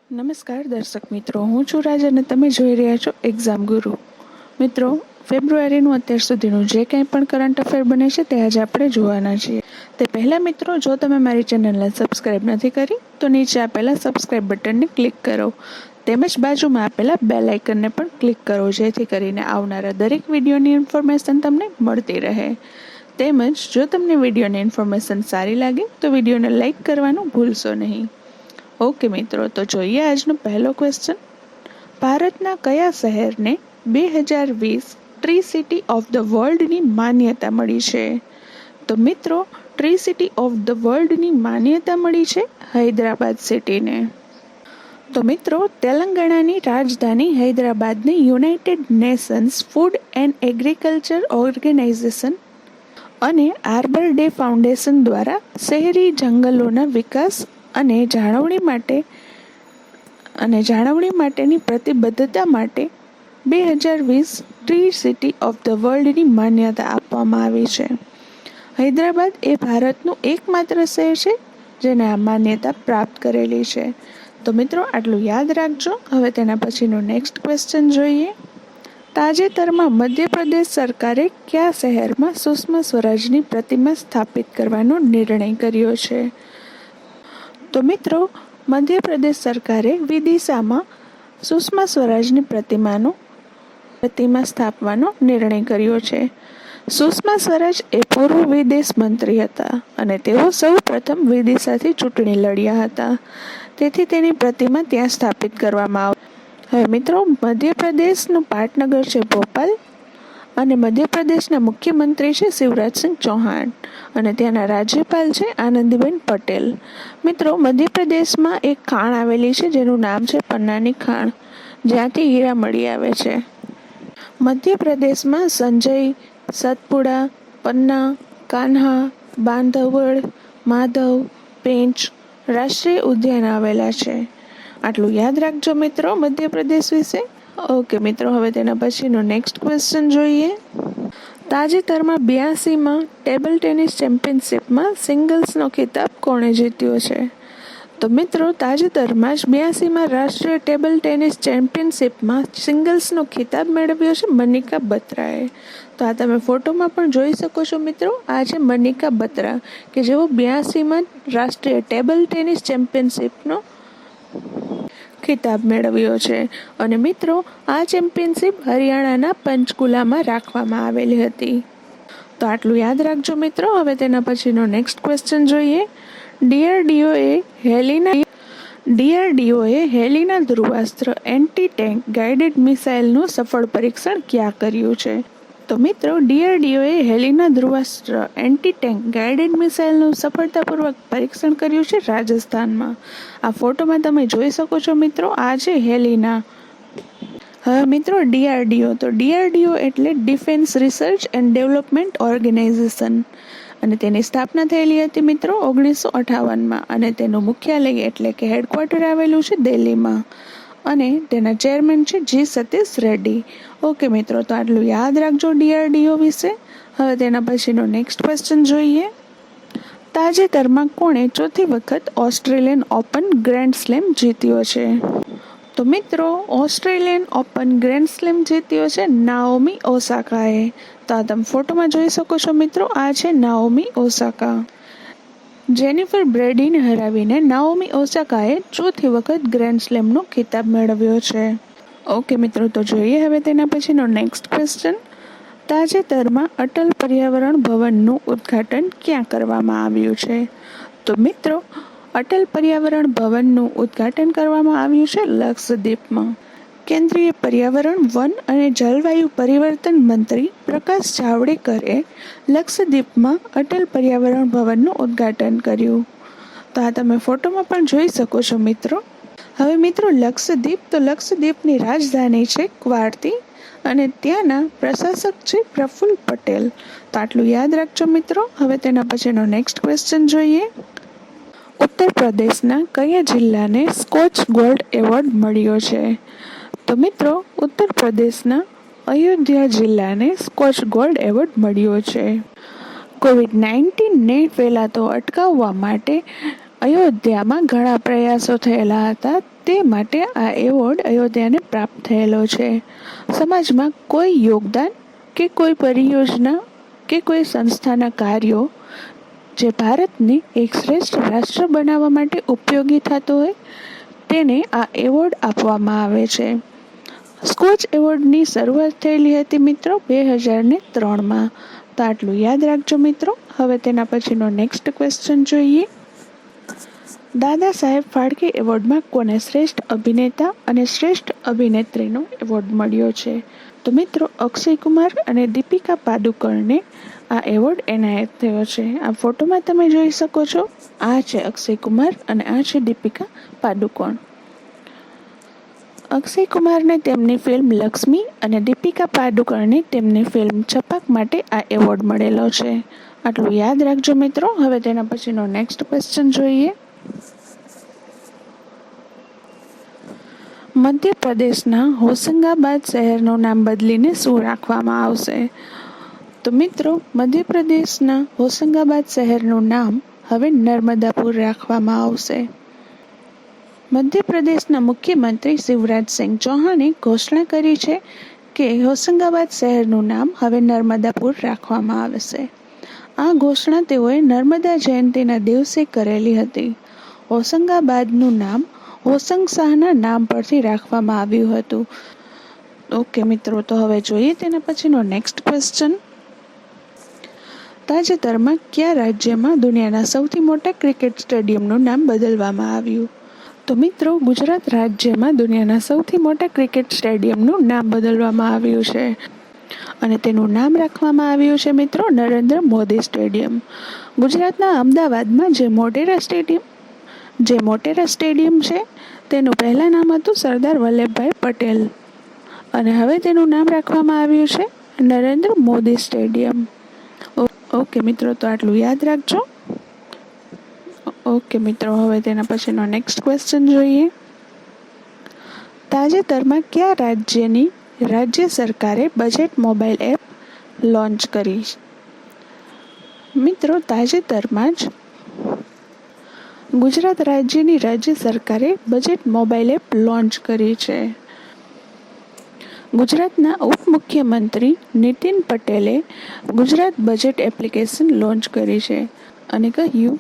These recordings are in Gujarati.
નમસ્કાર દર્શક મિત્રો, હું છું રાજ અને તમે જોઈ રહ્યા છો એક્ઝામ ગુરુ. મિત્રો, ફેબ્રુઆરીનું અત્યાર સુધીનું જે કંઈ પણ કરંટ અફેર બને છે તે આજે આપણે જોવાના છીએ. તે પહેલાં મિત્રો, જો તમે મારી ચેનલને સબસ્ક્રાઇબ નથી કરી તો નીચે આપેલા સબસ્ક્રાઇબ બટનને ક્લિક કરો, તેમજ બાજુમાં આપેલા બેલ આઇકનને પણ ક્લિક કરો, જેથી કરીને આવનારા દરેક વિડીયોની ઇન્ફોર્મેશન તમને મળતી રહે. તેમજ જો તમને વિડીયોની ઇન્ફોર્મેશન સારી લાગે તો વિડીયોને લાઇક કરવાનું ભૂલશો નહીં. ઓકે મિત્રો, તો જોઈએ આજનો પહેલો ક્વેશ્ચન. ભારતના કયા શહેરને 2020 ટ્રી સિટી ઓફ ધ વર્લ્ડની માન્યતા મળી છે? તો મિત્રો, ટ્રી સિટી ઓફ ધ વર્લ્ડની માન્યતા મળી છે હૈદરાબાદ સિટીને. તો મિત્રો, તેલંગાણાની રાજધાની હૈદરાબાદને United Nations Food and Agriculture Organization અને આર્બર ડે ફાઉન્ડેશન દ્વારા શહેરી જંગલોના વિકાસ અને જાળવણી માટેની પ્રતિબદ્ધતા માટે 2020 ટ્રી સિટી ઓફ ધ વર્લ્ડની માન્યતા આપવામાં આવી છે. હૈદરાબાદ એ ભારતનું એકમાત્ર શહેર છે જેને આ માન્યતા પ્રાપ્ત કરેલી છે. તો મિત્રો, આટલું યાદ રાખજો. હવે તેના પછીનું નેક્સ્ટ ક્વેશ્ચન જોઈએ. તાજેતરમાં મધ્યપ્રદેશ સરકારે કયા શહેરમાં સુષ્મા સ્વરાજની પ્રતિમા સ્થાપિત કરવાનો નિર્ણય કર્યો છે? તો મિત્રો, મધ્યપ્રદેશ સરકારે વિદિશામાં સુષ્મા સ્વરાજની પ્રતિમા સ્થાપવાનો નિર્ણય કર્યો છે. સુષ્મા સ્વરાજ એ પૂર્વ વિદેશ મંત્રી હતા અને તેઓ સૌ પ્રથમ વિદિશાથી ચૂંટણી લડ્યા હતા, તેથી તેની પ્રતિમા ત્યાં સ્થાપિત કરવામાં આવી. હવે મિત્રો, મધ્યપ્રદેશનું પાટનગર છે ભોપાલ અને મધ્યપ્રદેશના મુખ્યમંત્રી છે શિવરાજસિંહ ચૌહાણ અને ત્યાંના રાજ્યપાલ છે આનંદીબેન પટેલ. મિત્રો, મધ્યપ્રદેશમાં એક ખાણ આવેલી છે જેનું નામ છે પન્નાની ખાણ, જ્યાંથી હીરા મળી આવે છે. મધ્યપ્રદેશમાં સંજય, સતપુડા, પન્ના, કાન્હા, બાંધવગઢ, માધવ, પેંચ રાષ્ટ્રીય ઉદ્યાન આવેલા છે. આટલું યાદ રાખજો મિત્રો મધ્યપ્રદેશ વિશે. ઓકે મિત્રો, હવે તેના પછીનો નેક્સ્ટ ક્વેશ્ચન જોઈએ. તાજેતરમાં 82માં ટેબલ ટેનિસ ચેમ્પિયનશિપમાં સિંગલ્સનો ખિતાબ કોણે જીત્યો છે? તો મિત્રો, તાજેતરમાં જ 82માં રાષ્ટ્રીય ટેબલ ટેનિસ ચેમ્પિયનશિપમાં સિંગલ્સનો ખિતાબ મેળવ્યો છે મનિકા બત્રાએ. તો આ તમે ફોટોમાં પણ જોઈ શકો છો મિત્રો, આ છે મનિકા બત્રા કે જેઓ 82માં રાષ્ટ્રીય ટેબલ ટેનિસ ચેમ્પિયનશિપનો ખિતાબ મેળવ્યો છે. અને મિત્રો, આ ચેમ્પિયનશિપ હરિયાણાના પંચકુલામાં રાખવામાં આવેલી હતી. તો આટલું યાદ રાખજો મિત્રો. હવે તેના પછીનો નેક્સ્ટ ક્વેશ્ચન જોઈએ. ડીઆરડીઓએ હેલિના ધ્રુવાસ્ત્ર એન્ટી ટેન્ક ગાઇડેડ મિસાઇલનું સફળ પરીક્ષણ ક્યાં કર્યું છે? તો મિત્રો, ડીઆરડીઓએ હેલિના ધ્રુવાસ્ત્ર એન્ટી ટેન્ક ગાઇડેડ મિસાઇલનું સફળતાપૂર્વક પરીક્ષણ કર્યું છે રાજસ્થાનમાં. આ ફોટોમાં તમે જોઈ શકો છો મિત્રો, આ છે હેલિના. હવે મિત્રો, ડીઆરડીઓ એટલે defence research and development organisation અને તેની સ્થાપના થયેલી હતી મિત્રો 1958માં અને તેનું મુખ્યાલય એટલે કે હેડક્વાર્ટર આવેલું છે દિલ્હીમાં અને તેના ચેરમેન છે જી સતીશ રેડ્ડી. ઓકે મિત્રો, તો આટલું યાદ રાખજો ડીઆરડીઓ વિશે. હવે તેના પછીનો નેક્સ્ટ ક્વેશ્ચન જોઈએ. તાજેતરમાં કોણે ચોથી વખત ઓસ્ટ્રેલિયન ઓપન ગ્રેન્ડ સ્લેમ જીત્યો છે? તો મિત્રો, ઓસ્ટ્રેલિયન ઓપન ગ્રેન્ડ સ્લેમ જીત્યો છે નાઓમી ઓસાકાએ. તો આ તમે ફોટોમાં જોઈ શકો છો મિત્રો, આ છે નાઓમી ઓસાકા. જેનિફર બ્રેડીને હરાવીને નાઓમી ઓસાકાએ ચોથી વખત ગ્રેન્ડ સ્લેમનો ખિતાબ મેળવ્યો છે. ઓકે મિત્રો, તો જોઈએ હવે તેના પછીનો નેક્સ્ટ ક્વેશ્ચન. તાજેતરમાં અટલ પર્યાવરણ ભવનનું ઉદ્ઘાટન ક્યાં કરવામાં આવ્યું છે? તો મિત્રો, અટલ પર્યાવરણ ભવનનું ઉદ્ઘાટન કરવામાં આવ્યું છે લક્ષદ્વીપમાં. કેન્દ્રીય પર્યાવરણ, વન અને જલવાયુ પરિવર્તન મંત્રી પ્રકાશ જાવડેકરે લક્ષદ્વીપમાં અટલ પર્યાવરણ ભવનનું ઉદ્ઘાટન કર્યું. તો આ તમે ફોટોમાં પણ જોઈ શકો છો મિત્રો. હવે મિત્રો, લક્ષદ્વીપની રાજધાની છે ક્વાર્તી અને ત્યાંના પ્રશાસક છે પ્રફુલ્લ પટેલ. તો આટલું યાદ રાખજો મિત્રો. હવે તેના પછીનો નેક્સ્ટ ક્વેશ્ચન જોઈએ. ઉત્તર પ્રદેશના કયા જિલ્લાને સ્કોચ ગોલ્ડ એવોર્ડ મળ્યો છે? તો મિત્રો, ઉત્તર પ્રદેશના અયોધ્યા જિલ્લાને સ્કોચ ગોલ્ડ એવોર્ડ મળ્યો છે. કોવિડ-19ને ફેલાતો અટકાવવા માટે અયોધ્યામાં ઘણા પ્રયાસો થયેલા હતા, તે માટે આ એવોર્ડ અયોધ્યાને પ્રાપ્ત થયેલો છે. સમાજમાં કોઈ યોગદાન કે કોઈ પરિયોજના કે કોઈ સંસ્થાના કાર્યો જે ભારતને એક શ્રેષ્ઠ રાષ્ટ્ર બનાવવા માટે ઉપયોગી થતો હોય તેને આ એવોર્ડ આપવામાં આવે છે. સ્કોચ એવોર્ડની શરૂઆત થયેલી હતી મિત્રો 2003માં. તો આટલું યાદ રાખજો મિત્રો. હવે તેના પછીનો નેક્સ્ટ ક્વેશ્ચન જોઈએ. દાદા સાહેબ ફાળકે એવોર્ડમાં કોને શ્રેષ્ઠ અભિનેતા અને શ્રેષ્ઠ અભિનેત્રીનો એવોર્ડ મળ્યો છે? તો મિત્રો અક્ષય કુમાર અને દીપિકા પાદુકોણને આ એવોર્ડ એનાયત થયો છે. આ ફોટોમાં તમે જોઈ શકો છો. આ છે અક્ષય કુમાર અને આ છે દીપિકા પાદુકોણ. અક્ષય કુમારને તેમની ફિલ્મ લક્ષ્મી અને દીપિકા પાદુકોણને તેમની ફિલ્મ છપાક માટે આ એવોર્ડ મળેલો છે. આટલું યાદ રાખજો મિત્રો. હવે તેના પછીનો નેક્સ્ટ ક્વેશ્ચન જોઈએ. મધ્યપ્રદેશના હોશંગાબાદ શહેરનું નામ બદલીને શું રાખવામાં આવશે? તો મિત્રો મધ્યપ્રદેશના હોશંગાબાદ શહેરનું નામ હવે નર્મદાપુર રાખવામાં આવશે. મધ્યપ્રદેશના મુખ્યમંત્રી શિવરાજ સિંહ ચૌહાણે ઘોષણા કરી છે કે હોશંગાબાદ શહેરનું નામ હવે નર્મદાપુર રાખવામાં આવશે. આ ઘોષણા તેઓએ નર્મદા જયંતિના દિવસે કરેલી હતી. હોશંગાબાદનું નામ હોશંગ શાહના નામ પરથી રાખવામાં આવ્યું હતું. ઓકે મિત્રો, તો હવે જોઈએ તેના પછીનો નેક્સ્ટ ક્વેશ્ચન. તાજેતરમાં કયા રાજ્યમાં દુનિયાના સૌથી મોટા ક્રિકેટ સ્ટેડિયમનું નામ બદલવામાં આવ્યું? તો મિત્રો ગુજરાત રાજ્યમાં દુનિયાના સૌથી મોટા ક્રિકેટ સ્ટેડિયમનું નામ બદલવામાં આવ્યું છે અને તેનું નામ રાખવામાં આવ્યું છે મિત્રો નરેન્દ્ર મોદી સ્ટેડિયમ. ગુજરાતના અમદાવાદમાં જે મોટેરા સ્ટેડિયમ છે તેનું પહેલાં નામ હતું સરદાર વલ્લભભાઈ પટેલ અને હવે તેનું નામ રાખવામાં આવ્યું છે નરેન્દ્ર મોદી સ્ટેડિયમ. ઓકે મિત્રો, તો આટલું યાદ રાખજો. ઓકે મિત્રો, હવે તેના પછીનો નેક્સ્ટ ક્વેશ્ચન જોઈએ. તાજેતરમાં કયા રાજ્યની રાજ્ય સરકારે બજેટ મોબાઈલ એપ લોન્ચ કરી? મિત્રો તાજેતરમાં જ ગુજરાત રાજ્યની રાજ્ય સરકારે બજેટ મોબાઈલ એપ લોન્ચ કરી છે. ગુજરાતના ઉપમુખ્યમંત્રી નીતિન પટેલે ગુજરાત બજેટ એપ્લિકેશન લોન્ચ કરી છે અને કહ્યું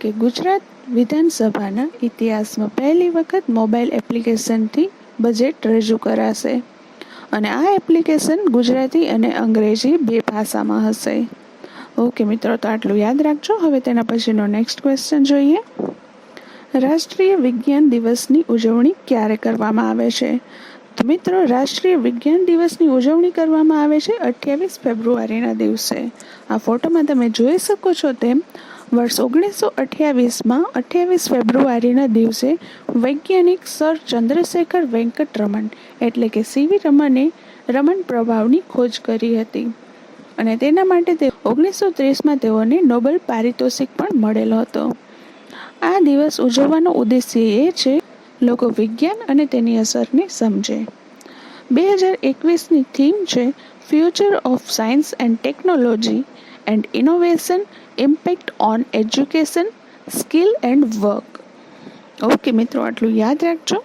કે ગુજરાત વિધાનસભાના ઇતિહાસમાં પહેલી વખત મોબાઈલ એપ્લિકેશનથી બજેટ રજૂ કરાશે અને આ એપ્લિકેશન ગુજરાતી અને અંગ્રેજી બે ભાષામાં હશે. ઓકે મિત્રો, તો આટલું યાદ રાખજો. હવે તેના પછીનો નેક્સ્ટ ક્વેશ્ચન જોઈએ. રાષ્ટ્રીય વિજ્ઞાન દિવસની ઉજવણી ક્યારે કરવામાં આવે છે? તો મિત્રો રાષ્ટ્રીય વિજ્ઞાન દિવસની ઉજવણી કરવામાં આવે છે 28 ફેબ્રુઆરીના દિવસે. આ ફોટોમાં તમે જોઈ શકો છો તેમ વર્ષ 1928માં 28 ફેબ્રુઆરીના દિવસે વૈજ્ઞાનિક સર ચંદ્રશેખર વેંકટ રમન એટલે કે સીવી રમને રમન પ્રભાવની ખોજ કરી હતી અને તેના માટે 1930માં તેઓને નોબેલ પારિતોષિક પણ મળેલો હતો. આ દિવસ ઉજવવાનો ઉદ્દેશ્ય એ છે લોકો વિજ્ઞાન અને તેની અસરને સમજે. 2021ની થીમ છે future of science and technology and innovation impact on education skill and work. Okay મિત્રો, આટલું યાદ રાખજો.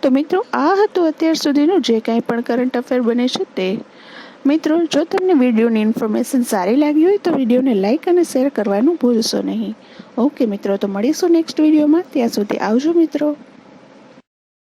તો મિત્રો આ હતું અત્યાર સુધીનું જે કાંઈ પણ કરંટ અફેર બને છે તે. મિત્રો જો તમને વિડીયોની ઇન્ફોર્મેશન સારી લાગી હોય તો વિડીયોને લાઇક અને શેર કરવાનું ભૂલશો નહીં. ઓકે મિત્રો, તો મળીશું નેક્સ્ટ વિડીયોમાં. ત્યાં સુધી આવજો મિત્રો.